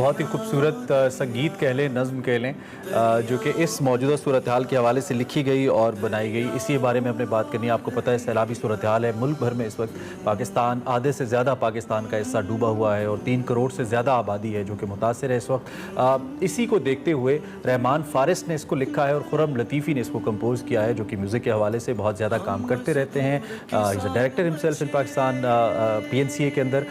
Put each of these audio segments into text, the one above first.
बहुत ही खूबसूरत संगीत कह लें, नज़्म कह लें, जो कि इस मौजूदा सूरत हाल के हवाले से लिखी गई और बनाई गई। इसी बारे में हमने बात करनी है। आपको पता है सैलाबी सूरत हाल है मुल्क भर में इस वक्त। पाकिस्तान, आधे से ज़्यादा पाकिस्तान का हिस्सा डूबा हुआ है और 3 करोड़ से ज़्यादा आबादी है जो कि मुतासर है इस वक्त। इसी को देखते हुए रहमान फारिस ने इसको लिखा है और खुरम लतीफ़ी ने इसको कंपोज़ किया है, जो कि म्यूज़िक के हवाले से बहुत ज़्यादा काम करते रहते हैं। Is a director himself in Pakistan, PNCA के अंदर।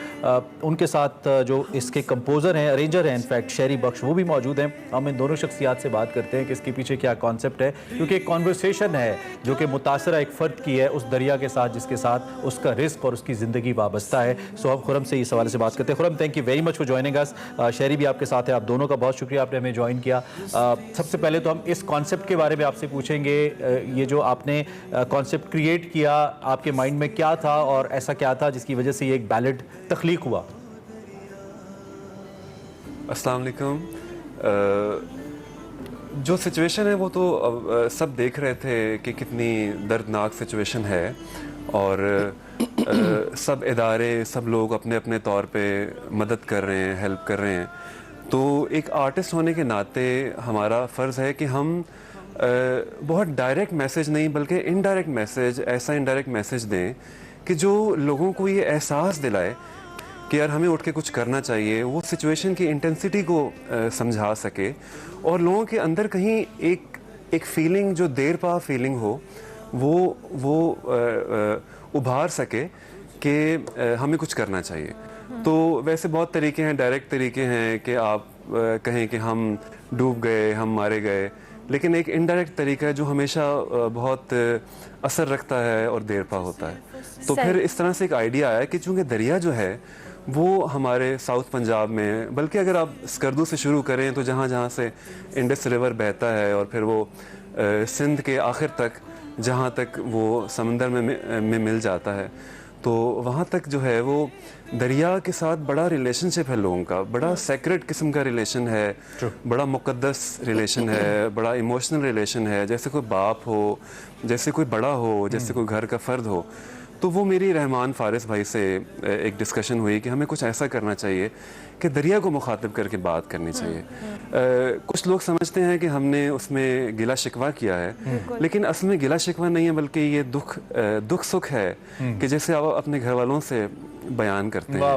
उनके साथ जो इसके कंपोज़र हैं, अरेंजर हैं इनफैक्ट, शहरी बख्श, वो भी मौजूद हैं। हम इन दोनों शख्सियात से बात करते हैं कि इसके पीछे क्या कॉन्सेप्ट है, क्योंकि एक कॉन्वर्सेशन है जो कि मुतासरा एक फ़र्द की है उस दरिया के साथ जिसके साथ उसका रिस्क और उसकी ज़िंदगी वाबस्ता है। सो हम खुरम से इस हवाले से बात करते हैं। Khurram, thank you very much for joining us. शहरी भी आपके साथ है, आप दोनों का बहुत शुक्रिया, आपने हमें ज्वाइन किया। सबसे पहले तो हम इस कॉन्सेप्ट के बारे में आपसे पूछेंगे। ये जो आपने कॉन्सेप्ट क्रिएट किया, आपके माइंड में क्या था और ऐसा क्या था जिसकी वजह से ये एक बैलेड तख्लीक हुआ? अस्सलाम वालेकुम। जो सिचुएशन है वो तो सब देख रहे थे कि कितनी दर्दनाक सिचुएशन है और सब इदारे, सब लोग अपने अपने तौर पे मदद कर रहे हैं, हेल्प कर रहे हैं। तो एक आर्टिस्ट होने के नाते हमारा फ़र्ज़ है कि हम बहुत डायरेक्ट मैसेज नहीं बल्कि इनडायरेक्ट मैसेज, ऐसा इनडायरेक्ट मैसेज दें कि जो लोगों को ये एहसास दिलाए कि यार हमें उठ के कुछ करना चाहिए, वो सिचुएशन की इंटेंसिटी को समझा सके और लोगों के अंदर कहीं एक फीलिंग, जो देर पा फीलिंग हो, वो उभार सके कि हमें कुछ करना चाहिए। तो वैसे बहुत तरीके हैं, डायरेक्ट तरीके हैं कि आप कहें कि हम डूब गए, हम मारे गए, लेकिन एक इनडायरेक्ट तरीका है जो हमेशा बहुत असर रखता है और देर पा होता है। तो फिर इस तरह से एक आइडिया आया कि चूँकि दरिया जो है वो हमारे साउथ पंजाब में, बल्कि अगर आप स्कर्दू से शुरू करें तो जहाँ जहाँ से इंडस रिवर बहता है और फिर वो सिंध के आखिर तक, जहाँ तक वो समंदर में मिल जाता है, तो वहाँ तक जो है वो दरिया के साथ बड़ा रिलेशनशिप है लोगों का, बड़ा सेक्रेट किस्म का रिलेशन है, बड़ा मुकद्दस रिलेशन है, बड़ा इमोशनल रिलेशन है, जैसे कोई बाप हो, जैसे कोई बड़ा हो, जैसे कोई घर का फ़र्द हो। तो वो मेरी रहमान फारिस भाई से एक डिस्कशन हुई कि हमें कुछ ऐसा करना चाहिए कि दरिया को मुखातिब करके बात करनी चाहिए। कुछ लोग समझते हैं कि हमने उसमें गिला शिकवा किया है, लेकिन असल में गिला शिकवा नहीं है, बल्कि ये दुख सुख है कि जैसे आप अपने घर वालों से बयान करते हैं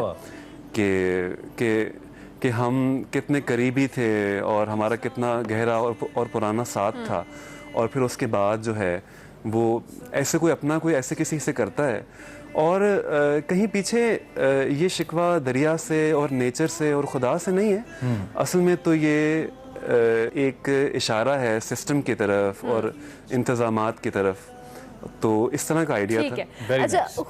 कि हम कितने करीबी थे और हमारा कितना गहरा और पुराना साथ था, और फिर उसके बाद जो है वो ऐसे कोई अपना कोई ऐसे किसी से करता है और कहीं पीछे ये शिकवा दरिया से और नेचर से और खुदा से नहीं है। असल में तो ये एक इशारा है सिस्टम की तरफ और इंतज़ामात की तरफ। तो इस तरह का आइडिया था। अच्छा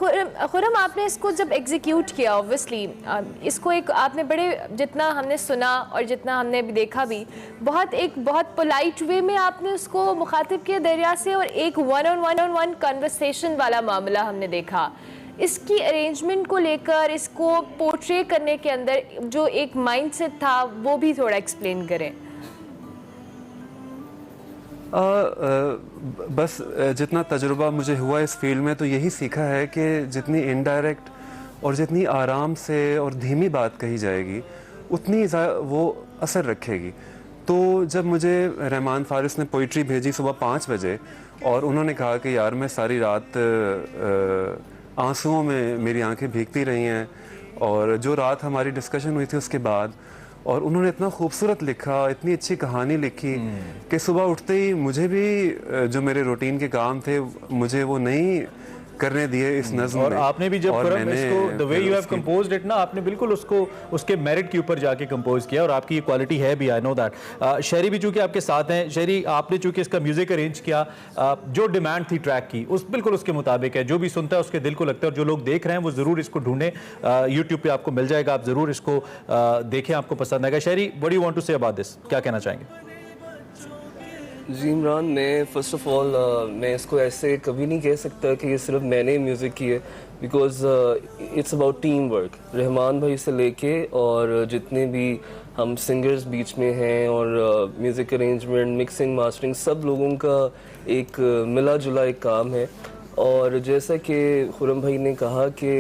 खुरम, आपने इसको जब एग्जीक्यूट किया, ऑब्वियसली इसको एक आपने बड़े, जितना हमने सुना और जितना हमने भी देखा भी, बहुत पोलाइट वे में आपने उसको मुखातिब किया दरिया से, और एक वन ऑन वन कन्वर्सेशन वाला मामला हमने देखा। इसकी अरेंजमेंट को लेकर, इसको पोर्ट्रे करने के अंदर जो एक माइंडसेट था, वो भी थोड़ा एक्सप्लेन करें। बस जितना तजुर्बा मुझे हुआ इस फील्ड में, तो यही सीखा है कि जितनी इनडायरेक्ट और जितनी आराम से और धीमी बात कही जाएगी, उतनी वो असर रखेगी। तो जब मुझे रहमान फारिस ने पोइट्री भेजी सुबह 5 बजे और उन्होंने कहा कि यार मैं सारी रात आंसुओं में मेरी आंखें भीगती रही हैं, और जो रात हमारी डिस्कशन हुई थी उसके बाद, और उन्होंने इतना खूबसूरत लिखा, इतनी अच्छी कहानी लिखी कि सुबह उठते ही मुझे भी जो मेरे रूटीन के काम थे मुझे वो नहीं करने दिए इस नज़्म में। और आपने भी जब इसको the way you have composed it ना, आपने बिल्कुल उसको उसके मेरिट के ऊपर जाके कंपोज किया और आपकी ये क्वालिटी है भी, आई नो दैट। शहरी भी चूंकि आपके साथ हैं, शहरी आपने चूंकि इसका म्यूजिक अरेंज किया, जो डिमांड थी ट्रैक की उस बिल्कुल उसके मुताबिक है। जो भी सुनता है उसके दिल को लगता है, और जो लोग देख रहे हैं वो ज़रूर इसको ढूंढें, यूट्यूब पर आपको मिल जाएगा, आप ज़रूर इसको देखें, आपको पसंद आएगा। शहरी, what do you want to say about this, क्या कहना चाहेंगे? जी इमरान, मैं फ़र्स्ट ऑफ़ ऑल मैं इसको ऐसे कभी नहीं कह सकता कि ये सिर्फ मैंने म्यूज़िक की है, because it's about team work. Rahman भाई से लेके और जितने भी हम सिंगर्स बीच में हैं और म्यूज़िक अरेंजमेंट, मिक्सिंग, मास्टरिंग, सब लोगों का एक मिला जुला एक काम है। और जैसा कि खुरम भाई ने कहा कि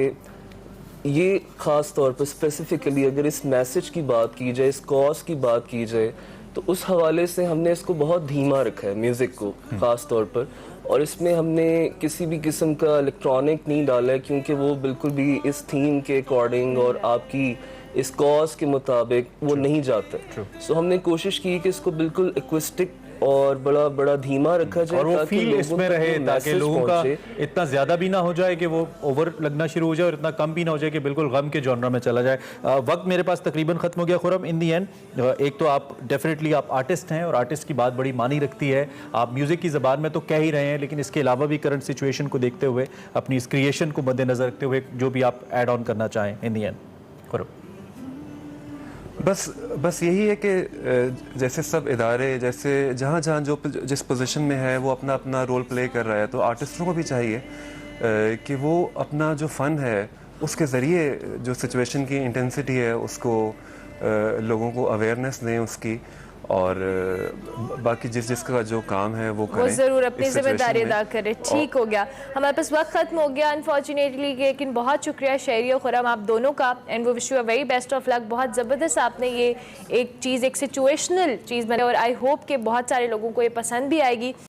ये ख़ास तौर पर स्पेसिफिकली अगर इस मैसेज की बात की जाए, इस कॉज की बात की जाए, तो उस हवाले से हमने इसको बहुत धीमा रखा है म्यूज़िक को ख़ास तौर पर। और इसमें हमने किसी भी किस्म का इलेक्ट्रॉनिक नहीं डाला है, क्योंकि वो बिल्कुल भी इस थीम के अकॉर्डिंग और आपकी इस कॉज के मुताबिक वो नहीं जाता। सो हमने कोशिश की कि इसको बिल्कुल एक्विस्टिक और बड़ा बड़ा धीमा रखा जाए, और वो ताकि फील लोगों इसमें तक रहे, वो ताकि मैसेज लोगों का पहुंचे। इतना ज्यादा भी ना हो जाए कि वो ओवर लगना शुरू हो जाए और इतना कम भी ना हो जाए कि बिल्कुल गम के जॉनर में चला जाए। वक्त मेरे पास तकरीबन खत्म हो गया खुरम। इन दी एंड एक तो आप डेफिनेटली आप आर्टिस्ट हैं और आर्टिस्ट की बात बड़ी मानी रखती है, आप म्यूजिक की ज़बान में तो कह ही रहे हैं, लेकिन इसके अलावा भी करंट सिचुएशन को देखते हुए, अपनी इस क्रिएशन को मद्देनजर रखते हुए जो भी आप ऐड ऑन करना चाहें इन दी एंड खुरम। बस यही है कि जैसे सब इदारे, जैसे जहाँ जहाँ जो जिस पोजीशन में है वो अपना अपना रोल प्ले कर रहा है, तो आर्टिस्टों को भी चाहिए कि वो अपना जो फ़न है उसके ज़रिए जो सिचुएशन की इंटेंसिटी है उसको लोगों को अवेयरनेस दें उसकी, और बाकी जिसका जो काम है वो करें, वो ज़रूर अपनी इस situation जिम्मेदारी में। अदा करे। ठीक हो गया, हमारे पास वक्त खत्म हो गया अनफॉर्चुनेटली, लेकिन बहुत शुक्रिया शहरी और खुरम आप दोनों का, एंड वो wish you a very best of luck. बहुत ज़बरदस्त आपने ये एक चीज़, एक सिचुएशनल चीज़ बनाई और आई होप कि बहुत सारे लोगों को ये पसंद भी आएगी।